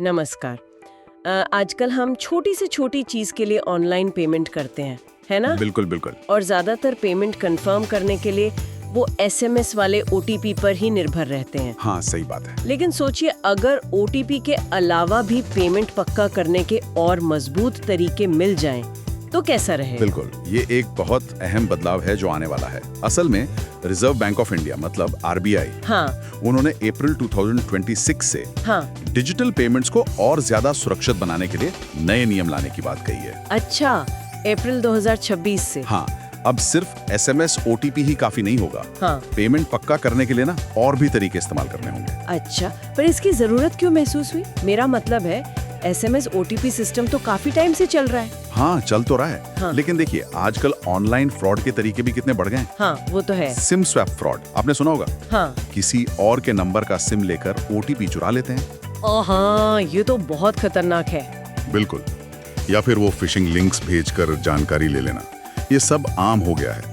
नमस्कार। आजकल हम छोटी से छोटी चीज के लिए ऑनलाइन पेमेंट करते हैं, है ना? बिल्कुल बिल्कुल। और ज्यादातर पेमेंट कंफर्म करने के लिए वो एसएमएस वाले ओटीपी पर ही निर्भर रहते हैं। हाँ, सही बात है। लेकिन सोचिए, अगर ओटीपी के अलावा भी पेमेंट पक्का करने के और मजबूत तरीके मिल जाएं, तो कैसा रहेगा? बिल्कुल, ये एक बहुत अहम बदलाव है जो आने वाला है। असल में रिजर्व बैंक ऑफ इंडिया मतलब आरबीआई, उन्होंने अप्रैल 2026 से डिजिटल पेमेंट्स को और ज्यादा सुरक्षित बनाने के लिए नए नियम लाने की बात कही है। अच्छा, अप्रैल 2026 से? हाँ, अब सिर्फ एसएमएस ओटीपी ही काफी नहीं होगा। पेमेंट पक्का करने के लिए ना और भी तरीके इस्तेमाल करने होंगे। अच्छा, पर इसकी जरूरत क्यों महसूस हुई? मेरा मतलब है, एसएमएस ओटीपी सिस्टम तो काफी टाइम से चल रहा है। हाँ, चल तो रहा है। लेकिन देखिए, आजकल ऑनलाइन फ्रॉड के तरीके भी कितने बढ़ गए हैं। हाँ, वो तो है। सिम स्वैप फ्रॉड आपने सुना होगा। किसी और के नंबर का सिम लेकर ओटीपी चुरा लेते हैं। हाँ, ये तो बहुत खतरनाक है। बिल्कुल, या फिर वो फिशिंग लिंक्स भेजकर जानकारी ले लेना, ये सब आम हो गया है।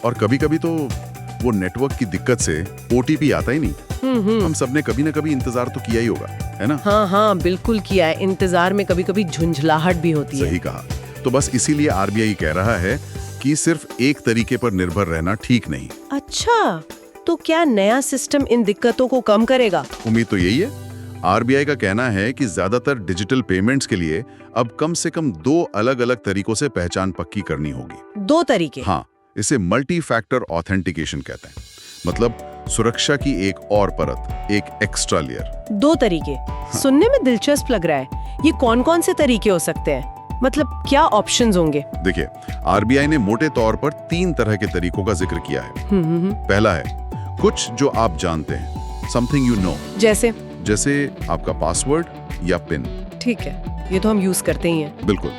और कभी-कभी तो वो नेटवर्क की दिक्कत से ओटीपी आता ही नहीं। हम सबने कभी न कभी इंतजार तो किया ही होगा, है ना? हाँ, बिल्कुल किया है। इंतजार में कभी-कभी झुंझलाहट भी होती है। सही कहा। तो बस इसीलिए आरबीआई कह रहा है कि सिर्फ एक तरीके पर निर्भर रहना ठीक नहीं। अच्छा, तो क्या नया सिस्टम इन दिक्कतों को कम करेगा? उम्मीद तो यही है। आरबीआई का कहना है कि ज्यादातर डिजिटल पेमेंट्स के लिए अब कम से कम 2 अलग-अलग तरीकों से पहचान पक्की करनी होगी। 2 तरीके? हाँ, इसे मल्टी फैक्टर ऑथेंटिकेशन कहते हैं। मतलब सुरक्षा की एक और परत, एक एक्स्ट्रा लेयर। 2 तरीके? सुनने में दिलचस्प लग रहा है। ये कौन-कौन से तरीके हो सकते हैं? मतलब क्या ऑप्शंस होंगे? देखिए, आरबीआई ने मोटे तौर पर 3 तरह के तरीकों का जिक्र किया है। पहला है कुछ जो आप जानते हैं, समथिंग यू नो। जैसे आपका पासवर्ड या पिन। ठीक है, ये तो हम यूज करते ही हैं। बिल्कुल।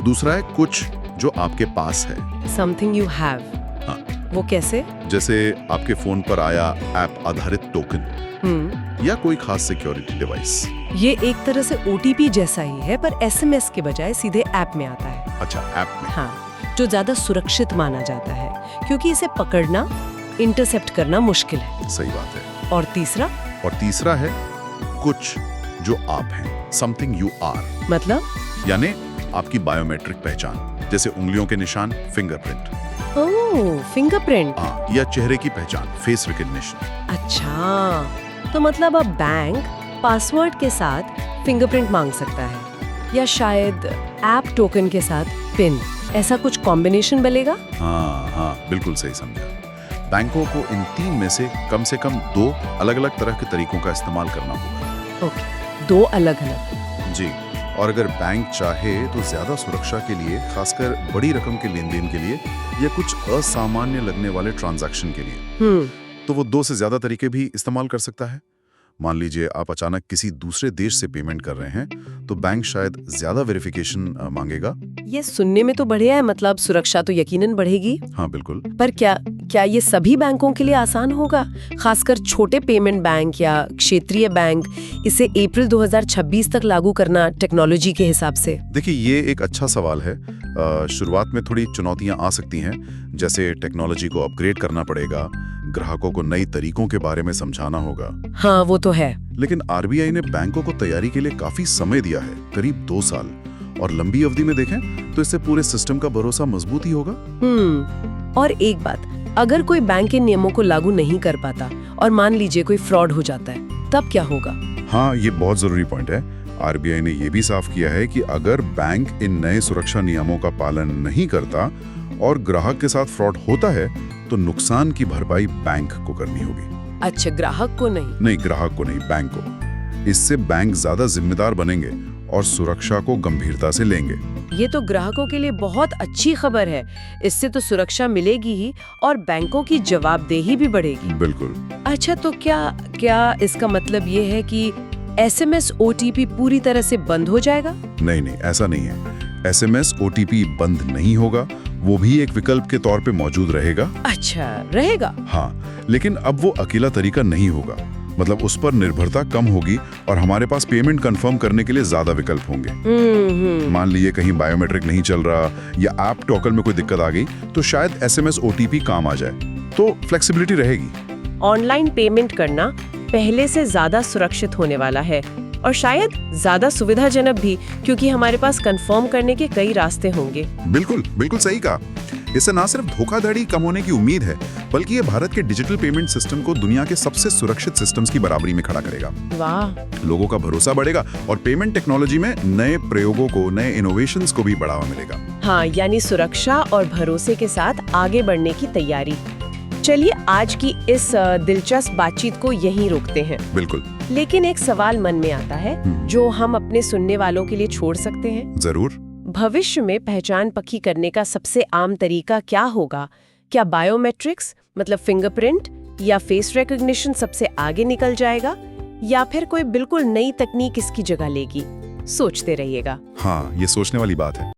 दूसरा है कुछ जो आपके पास है, समथिंग यू हैव। हाँ, वो कैसे? जैसे आपके फोन पर आया ऐप आधारित टोकन या कोई खास सिक्योरिटी डिवाइस। ये एक तरह से ओटीपी जैसा ही है, पर एसएमएस के बजाय सीधे ऐप में आता है। अच्छा, ऐप में? हाँ, जो ज्यादा सुरक्षित माना जाता है, क्योंकि इसे पकड़ना, इंटरसेप्ट करना मुश्किल है। सही बात है। और तीसरा है कुछ जो आप हैं, समथिंग यू आर। मतलब? यानी आपकी बायोमेट्रिक पहचान, जैसे उंगलियों के निशान, फिंगरप्रिंट। ओह, फिंगरप्रिंट। हाँ, या चेहरे की पहचान, फेस रिकग्निशन। अच्छा, तो मतलब अब बैंक पासवर्ड के साथ फिंगरप्रिंट मांग सकता है, या शायद ऐप टोकन के साथ पिन। ऐसा कुछ कॉम्बिनेशन बनेगा? हाँ, बिल्कुल सही समझा। बैंकों को इन 3 में से कम 2 अलग-अलग तरह के तरीकों का इस्तेमाल करना होगा। ओके, 2 अलग-अलग। जी, और अगर बैंक चाहे तो ज्यादा सुरक्षा के लिए, खासकर बड़ी रकम के लेन-देन के लिए या कुछ असामान्य लगने वाले ट्रांजैक्शन के लिए, तो वो 2 से ज्यादा तरीके भी इस्तेमाल कर सकता है। मान लीजिए आप अचानक किसी दूसरे देश से पेमेंट कर रहे हैं, तो बैंक शायद ज्यादा वेरिफिकेशन मांगेगा। ये सुनने में तो बढ़िया है, मतलब सुरक्षा तो यकीनन बढ़ेगी। हाँ, बिल्कुल। पर क्या ये सभी बैंकों के लिए आसान होगा? खासकर छोटे पेमेंट बैंक या क्षेत्रीय बैंक, इसे अप्रैल 2026 तक लागू करना टेक्नोलॉजी के हिसाब से? देखिए, ये एक अच्छा सवाल है। शुरुआत में थोड़ी चुनौतियां आ सकती हैं, जैसे टेक्नोलॉजी को अपग्रेड करना पड़ेगा, ग्राहकों को नई तरीकों के बारे में समझाना होगा। हाँ, वो तो है। लेकिन आरबीआई ने बैंकों को तैयारी के लिए काफी समय दिया है, करीब 2 साल। और लंबी अवधि में देखें तो इससे पूरे सिस्टम का भरोसा मजबूत ही होगा। और एक बात, अगर कोई बैंक के नियमों को लागू नहीं कर पाता और मान लीजिए कोई फ्रॉड हो जाता है, तब क्या होगा? हाँ, ये बहुत जरूरी पॉइंट है। आरबीआई ने ये भी साफ किया है कि अगर बैंक इन नए सुरक्षा नियमों का पालन नहीं करता और ग्राहक के साथ फ्रॉड होता है, तो नुकसान की भरपाई बैंक को करनी होगी। अच्छा, ग्राहक को नहीं? नहीं, ग्राहक को नहीं, बैंक को। इससे बैंक ज्यादा जिम्मेदार बनेंगे और सुरक्षा को गंभीरता से लेंगे। ये तो ग्राहकों के लिए बहुत अच्छी खबर है। इससे तो सुरक्षा मिलेगी ही और बैंकों की जवाबदेही भी बढ़ेगी। बिल्कुल। अच्छा, तो क्या इसका मतलब ये है कि एसएमएस ओटीपी पूरी तरह से बंद हो जाएगा? नहीं, ऐसा नहीं है। एसएमएस ओटीपी बंद नहीं होगा, वो भी एक विकल्प के तौर पे मौजूद रहेगा। अच्छा, रहेगा? हाँ, लेकिन अब वो अकेला तरीका नहीं होगा। मतलब उस पर निर्भरता कम होगी और हमारे पास पेमेंट कंफर्म करने के लिए ज्यादा विकल्प होंगे। मान लीजिए कहीं बायोमेट्रिक नहीं चल रहा या ऐप टोकन में कोई दिक्कत आ गई, तो शायद एसएमएस ओटीपी काम आ जाए। तो फ्लेक्सिबिलिटी रहेगी। ऑनलाइन पेमेंट करना पहले से ज्यादा सुरक्षित होने वाला है, और शायद ज्यादा सुविधाजनक भी, क्योंकि हमारे पास कंफर्म करने के कई रास्ते होंगे। बिल्कुल बिल्कुल सही कहा। इससे ना सिर्फ धोखाधड़ी कम होने की उम्मीद है, बल्कि ये भारत के डिजिटल पेमेंट सिस्टम को दुनिया के सबसे सुरक्षित सिस्टम्स की बराबरी में खड़ा करेगा। वाह। लोगों का भरोसा बढ़ेगा और पेमेंट टेक्नोलॉजी में नए प्रयोगों को, नए इनोवेशंस को भी बढ़ावा मिलेगा। हाँ, यानी सुरक्षा और भरोसे के साथ आगे बढ़ने की तैयारी। चलिए आज की इस दिलचस्प बातचीत को यहीं रोकते हैं। बिल्कुल। लेकिन एक सवाल मन में आता है जो हम अपने सुनने वालों के लिए छोड़ सकते हैं। जरूर। भविष्य में पहचान पक्की करने का सबसे आम तरीका क्या होगा? क्या बायोमेट्रिक्स मतलब फिंगरप्रिंट या फेस रिकॉग्निशन सबसे आगे निकल जाएगा, या फिर कोई बिल्कुल नई तकनीक इसकी जगह लेगी? सोचते रहिएगा। हाँ, ये सोचने वाली बात है।